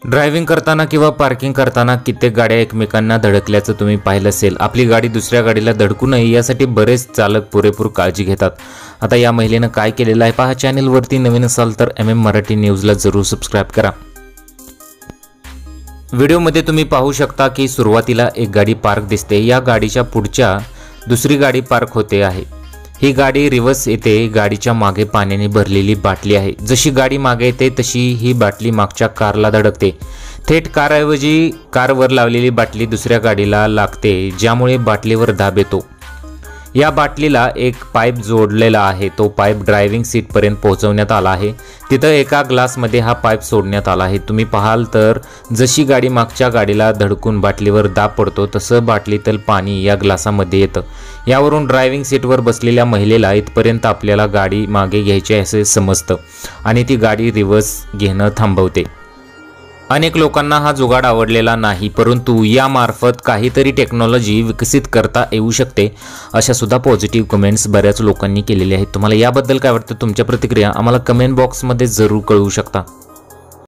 Driving करताना किंवा parking करताना कित्येक गाड्या एकमेकांना धडकल्याचं तुम्ही पाहिलं असेल। आपली गाडी दुसऱ्या गाडीला धडकू नये यासाठी बरेच चालक पुरेपूर काळजी घेतात। आता या महिलेनं काय केलेलं आहे पहा। चॅनलवरती नवीन असाल तर MM मराठी न्यूजला जरूर सबस्क्राइब करा। व्हिडिओमध्ये तुम्ही पाहू शकता की सुरुवातीला एक गाडी पार्क दिसते। या गाडीच्या पुढच्या दुसरी गाडी पार्क होते आहे। ही गाडी रिवर्स येते। गाडीच्या मागे पाण्याने भरलेली बाटली आहे। जशी गाडी मागे येते तशी ही बाटली मागच्या कारला धडकते। थेट कारऐवजी कारवर लावलेली बाटली दुसऱ्या गाडीला लागते, ज्यामुळे बाटलीवर दाब येतो। या बाटलीला एक पाईप जोडलेला आहे। तो पाईप ड्रायव्हिंग सीट पर्यंत पोहोचवण्यात आला आहे। तिथं एका ग्लासमध्ये हा पाईप सोडण्यात आला आहे। तुम्ही पाहाल तर जशी गाडी मागच्या गाडीला धडकून बाटलीवर दाब पडतो तसं बाटलीतील पाणी या ग्लासामध्ये येतं। यावरून ड्रायव्हिंग सीटवर बसलेल्या महिलेला इथपर्यंत आपल्याला गाडी मागे घ्यायची असे समजतं आणि ती गाडी रिव्हर्स घेणं थांबवते। अनेक लोकांना हा जुगाड आवडलेला नाही, परंतु यामार्फत काहीतरी टेक्नॉलॉजी विकसित करता येऊ शकते अशा सुद्धा पॉझिटिव्ह कमेंट्स बऱ्याच लोकांनी केलेले आहेत। तुम्हाला याबद्दल काय वाटतं? तुमच्या प्रतिक्रिया आम्हाला कमेंट बॉक्समध्ये जरूर कळवू शकता।